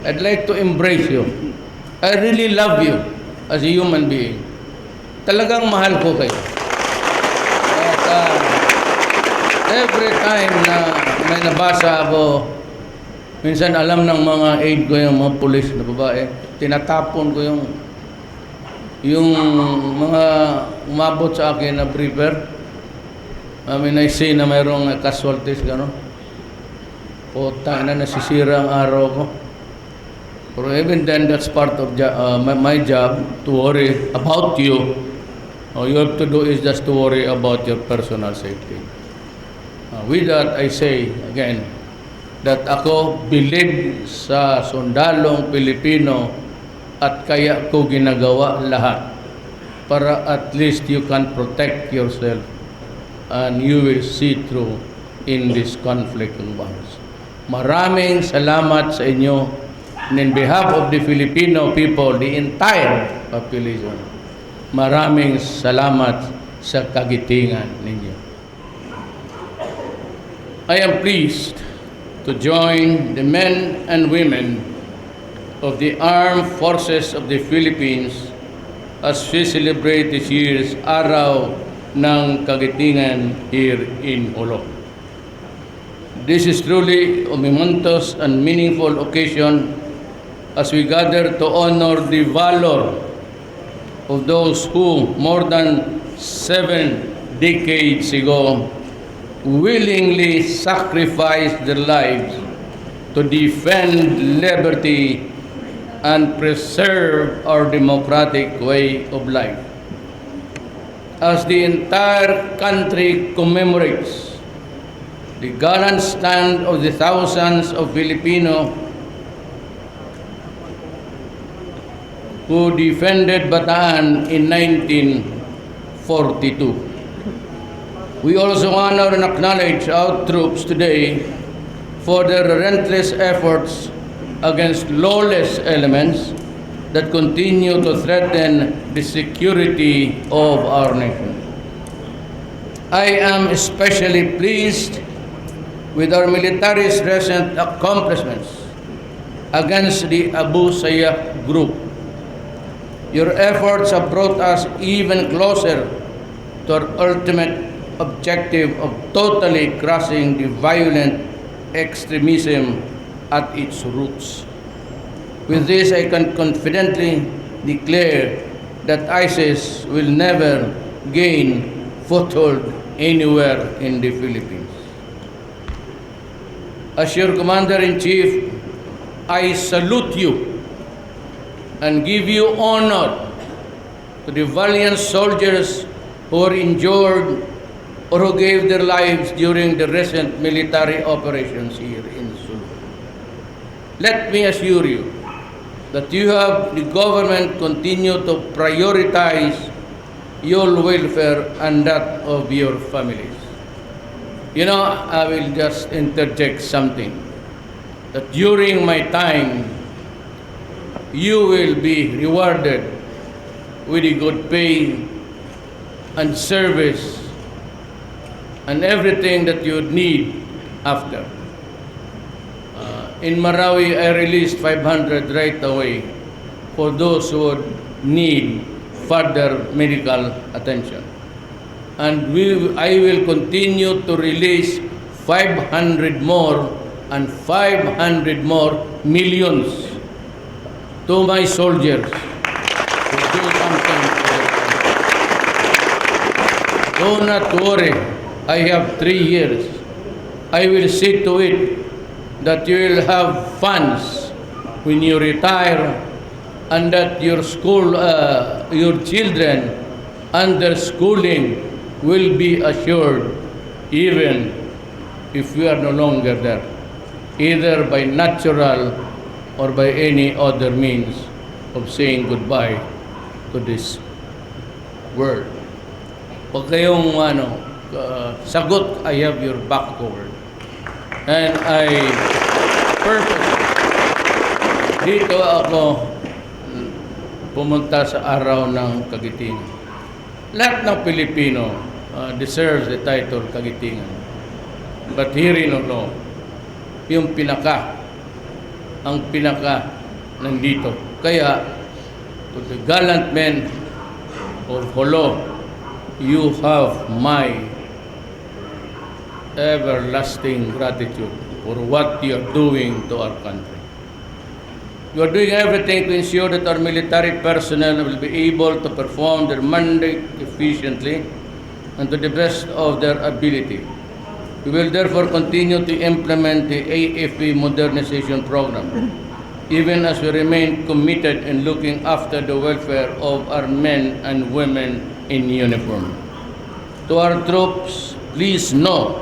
I'd like to embrace you. I really love you as a human being. Talagang mahal ko kayo. At every time na may nabasa ako, minsan alam ng mga aide ko, yung mga pulis na babae, tinatapon ko yung mga umabot sa akin na briefer. I mean, I see na mayroong casualties, gano'n. Puta na, nasisira ang araw ko. But even then, that's part of my job, to worry about you. All you have to do is just to worry about your personal safety. With that, I say again, that ako believe sa sundalong Pilipino at kaya ko ginagawa lahat para at least you can protect yourself and you will see through in this conflict ng bangs. Maraming salamat sa inyo. And in behalf of the Filipino people, the entire population, maraming salamat sa kagitingan ninyo. I am pleased to join the men and women of the Armed Forces of the Philippines as we celebrate this year's Araw ng Kagitingan here in Jolo. This is truly a momentous and meaningful occasion as we gather to honor the valor of those who, more than 7 decades ago, willingly sacrificed their lives to defend liberty and preserve our democratic way of life. As the entire country commemorates the gallant stand of the thousands of Filipinos who defended Bataan in 1942. We also honor and acknowledge our troops today for their relentless efforts against lawless elements that continue to threaten the security of our nation. I am especially pleased with our military's recent accomplishments against the Abu Sayyaf group. Your efforts have brought us even closer to our ultimate objective of totally crushing the violent extremism at its roots. With this, I can confidently declare that ISIS will never gain foothold anywhere in the Philippines. As your Commander-in-Chief, I salute you and give you honor to the valiant soldiers who were injured or who gave their lives during the recent military operations here in Sulu. Let me assure you that you have the government continue to prioritize your welfare and that of your families. You know, I will just interject something, that during my time, you will be rewarded with a good pay and service and everything that you would need after. In Marawi, I released 500 right away for those who would need further medical attention. And I will continue to release 500 more and 500 more millions to my soldiers to do something for them. Do not worry, I have 3 years. I will see to it that you will have funds when you retire and that your children and their schooling will be assured even if we are no longer there, either by natural or by any other means of saying goodbye to this world. Huwag kayong sagot, I have your back covered. And I purposely, dito ako pumunta sa araw ng Kagitingan. Lahat ng Pilipino deserves the title Kagitingan. But here in Jolo, yung pinaka ang pinaka nandito. Kaya, to the gallant men of Jolo, you have my everlasting gratitude for what you are doing to our country. You are doing everything to ensure that our military personnel will be able to perform their mandate efficiently and to the best of their ability. We will therefore continue to implement the AFP modernization program, even as we remain committed in looking after the welfare of our men and women in uniform. To our troops, please know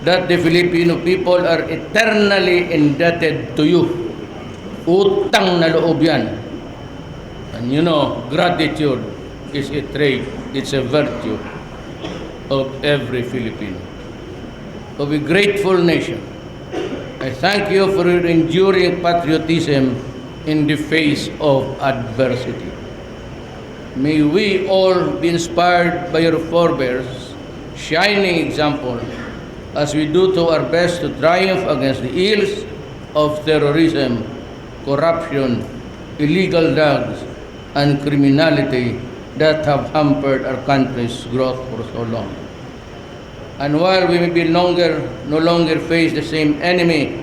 that the Filipino people are eternally indebted to you. Utang na loob yan. And you know, gratitude is a trait, it's a virtue of every Filipino, of a grateful nation. I thank you for your enduring patriotism in the face of adversity. May we all be inspired by your forebears' shining example as we do to our best to triumph against the ills of terrorism, corruption, illegal drugs, and criminality that have hampered our country's growth for so long. And while we may no longer face the same enemy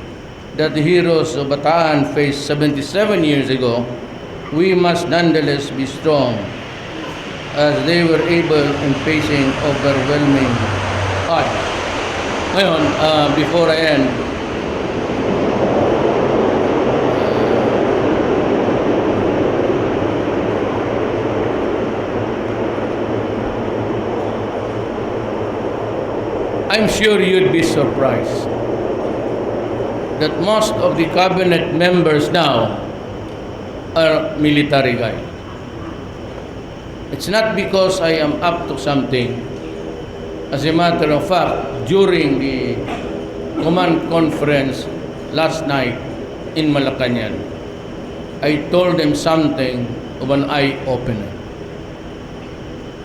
that the heroes of Bataan faced 77 years ago, we must nonetheless be strong as they were able in facing overwhelming odds. Ngayon, before I end, I'm sure you'd be surprised that most of the cabinet members now are military guys. It's not because I am up to something. As a matter of fact, during the command conference last night in Malacanang, I told them something of an eye-opener.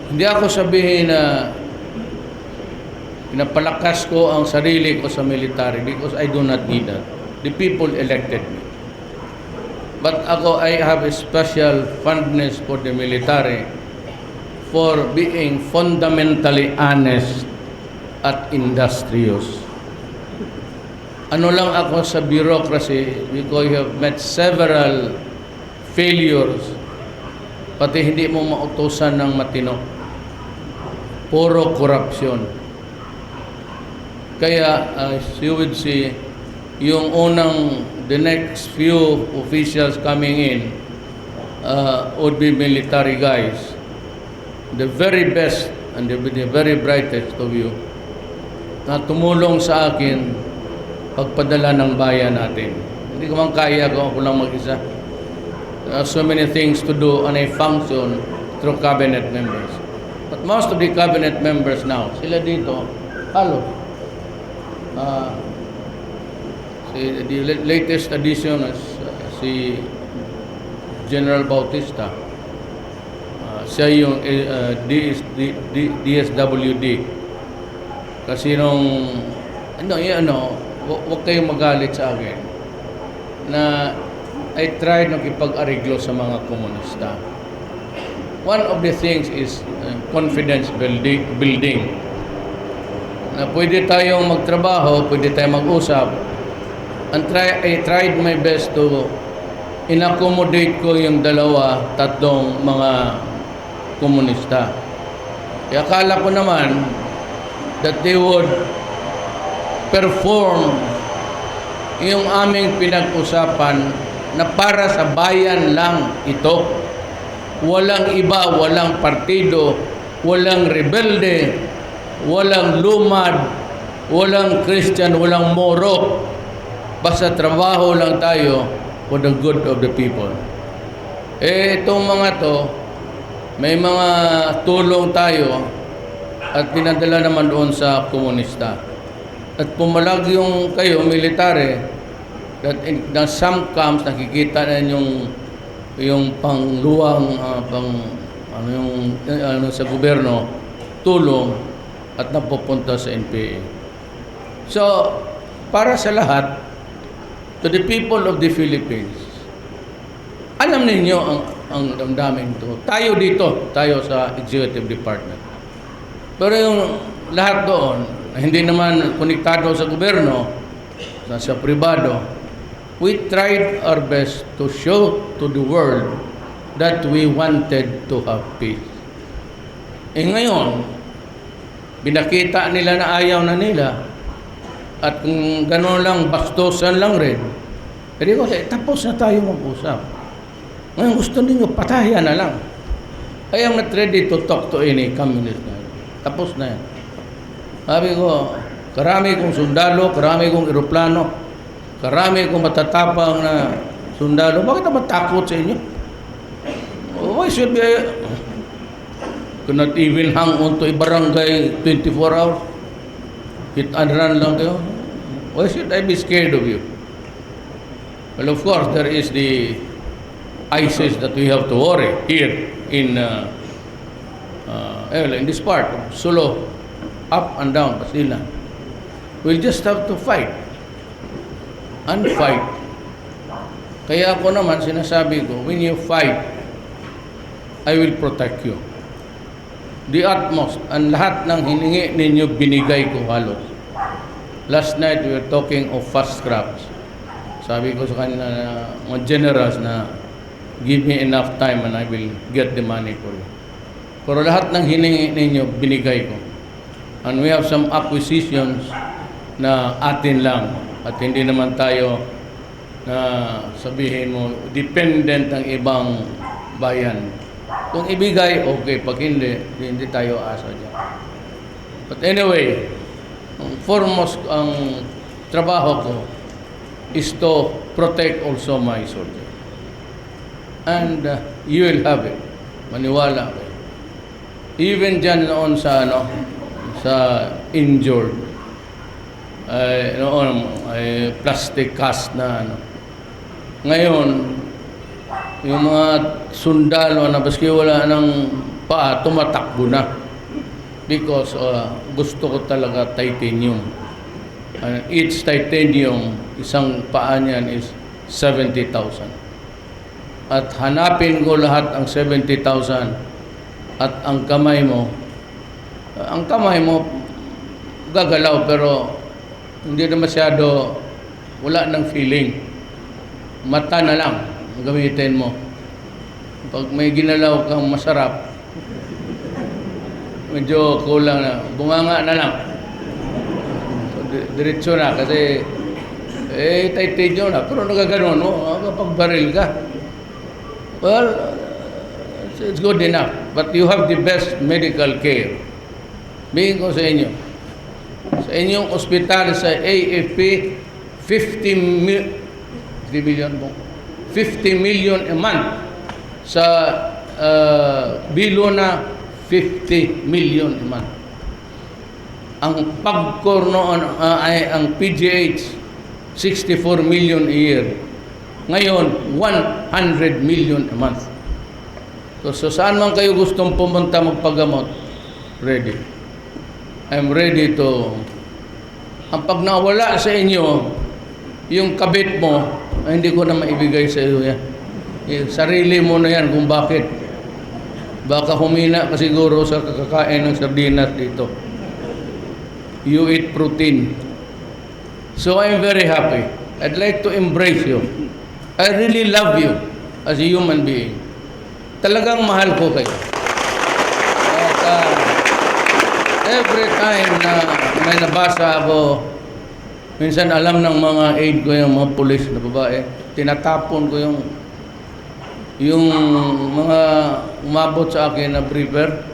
Hindi ako sabihin na pinapalakas ko ang sarili ko sa military because I do not need that. The people elected me. But ako, I have a special fondness for the military for being fundamentally honest at industrious. Ano lang ako sa bureaucracy because I have met several failures, pati hindi mo mautusan ng matino. Puro corruption. Kaya, as you would see, the next few officials coming in would be military guys. The very best and the very brightest of you na tumulong sa akin pagpadala ng bayan natin. Hindi ko man kaya kung ako lang mag-isa. There are so many things to do and I function through cabinet members. But most of the cabinet members now, sila dito, halos. The latest addition is si General Bautista. Siya yung DSWD. Kasi huwag kayong magalit sa akin na I tried nakipag-ariglo sa mga komunista. One of the things is confidence building. Na pwede tayong magtrabaho, pwede tayong mag-usap. I tried my best to in-accommodate ko yung tatlong mga komunista. Kaya akala ko naman that they would perform yung aming pinag-usapan na para sa bayan lang ito. Walang iba, walang partido, walang rebelde, walang lumad, walang Christian, walang Moro. Basta trabaho lang tayo for the good of the people. Itong mga to, may mga tulong tayo at pinadala naman doon sa komunista. At pumalag yung kayo, military, that in some camps nakikita na yung pangluwang, sa gobyerno, tulong at napupunta sa NPA. So, para sa lahat, to the people of the Philippines, alam ninyo ang damdamin to. Tayo dito, tayo sa Executive Department. Pero yung lahat doon, hindi naman konektado sa gobyerno, sa pribado, we tried our best to show to the world that we wanted to have peace. Ngayon, binakita nila na ayaw na nila, at kung gano'n lang, bastosan lang rin, pero ko, tapos na tayo mag-usap. Ngayon gusto ninyo, patayan na lang. I am not ready to talk to any communist na. Tapos na yan. Sabi ko, karami kong sundalo, karami kong eroplano, karami kong matatapang na sundalo. Bakit naman takot sa inyo? Why should I could not even hang on to a barangay 24 hours? Hit and run lang kayo. Why should I be scared of you? Well, of course, there is the ISIS that we have to worry here in this part of Sulu, up and down, Basilan. We'll just have to fight and fight. Kaya ako naman sinasabi ko, when you fight, I will protect you. The utmost, ang lahat ng hiningi ninyo, binigay ko halos. Last night, we were talking of fast scraps. Sabi ko sa kanila na mga generals na give me enough time and I will get the money for you. Pero lahat ng hiningi ninyo, binigay ko. And we have some acquisitions na atin lang. At hindi naman tayo na sabihin mo, dependent ng ibang bayan. Kung ibigay, okay. Pag hindi tayo asa dyan. But anyway, foremost ang trabaho ko is to protect also my soldiers. And you will have it. Maniwala kayo. Even dyan noon sa injured, plastic cast na Ngayon, yung mga sundalo na baski wala ng paa, tumatakbo na. Because gusto ko talaga titanium. Each titanium, isang paa niyan is 70,000. At hanapin ko lahat ang 70,000 at ang kamay mo gagalaw pero hindi na masyado, wala ng feeling. Mata na lang gamitin mo. Pag may ginalaw kang masarap, medyo kulang na, bunganga na lang. So, diretso na kasi titanium na, pero nagaganon, no? Kapag baril ka, well, it's good enough, but you have the best medical care. Bigyan ko sa inyo. Sa inyong ospital sa AFP, 50 million a month. Sa Bilona, 50 million a month. Ang PAGCOR noon ay ang PGH, 64 million a year. Ngayon, 100 million a month. So saan man kayo gustong pumunta magpagamot, ready. I'm ready to... Ang pag nawala sa inyo, yung kabit mo, ay hindi ko na maibigay sa iyo yan. Sarili mo na yan kung bakit. Baka humina ka siguro sa kakakain ng sardinas dito. You eat protein. So I'm very happy. I'd like to embrace you. I really love you as a human being. Talagang mahal ko kayo. At every time na may nabasa ako, minsan alam ng mga aide ko, yung mga pulis na babae, tinatapon ko yung mga umabot sa akin na briefer.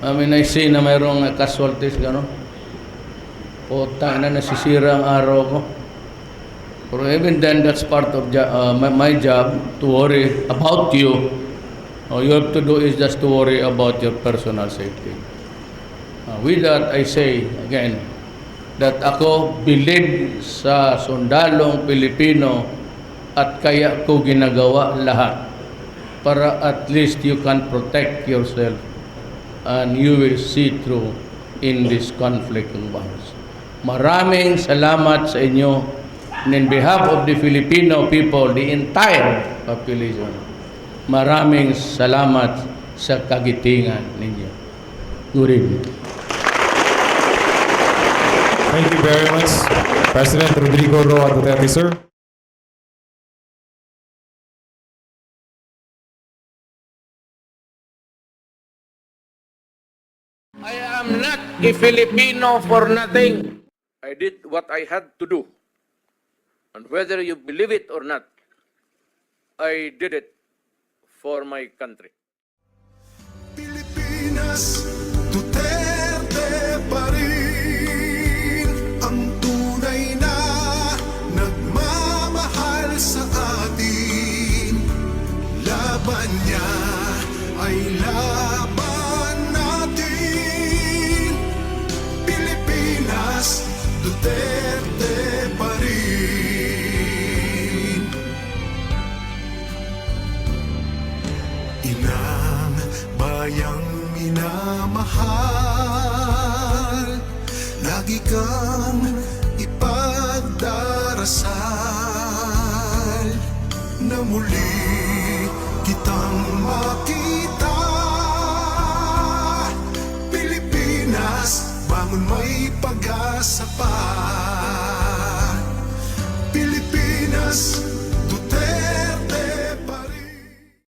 I mean, I see na mayroong casualties, gano'n. Puta na nasisira ang araw ko. Pero even then, that's part of my job, to worry about you. All you have to do is just to worry about your personal safety. With that, I say again, that ako believe sa sundalong Pilipino at kaya ko ginagawa lahat para at least you can protect yourself and you will see through in this conflict ng bansa. Maraming salamat sa inyo And in behalf of the Filipino people, the entire population, maraming salamat sa kagitingan ninyo. Good evening. Thank you very much, President Rodrigo Roa Duterte, sir. I am not a Filipino for nothing. I did what I had to do. And whether you believe it or not, I did it for my country. Pilipinas, Duterte pa rin ang tunay na nagmamahal sa atin. Laban niya ay laban natin. Pilipinas, Duterte pa rin. Inang bayang minamahal, lagi kang ipagdarasal na muli kitang makita. Pilipinas, bangon, may pag-asa pa. Pilipinas,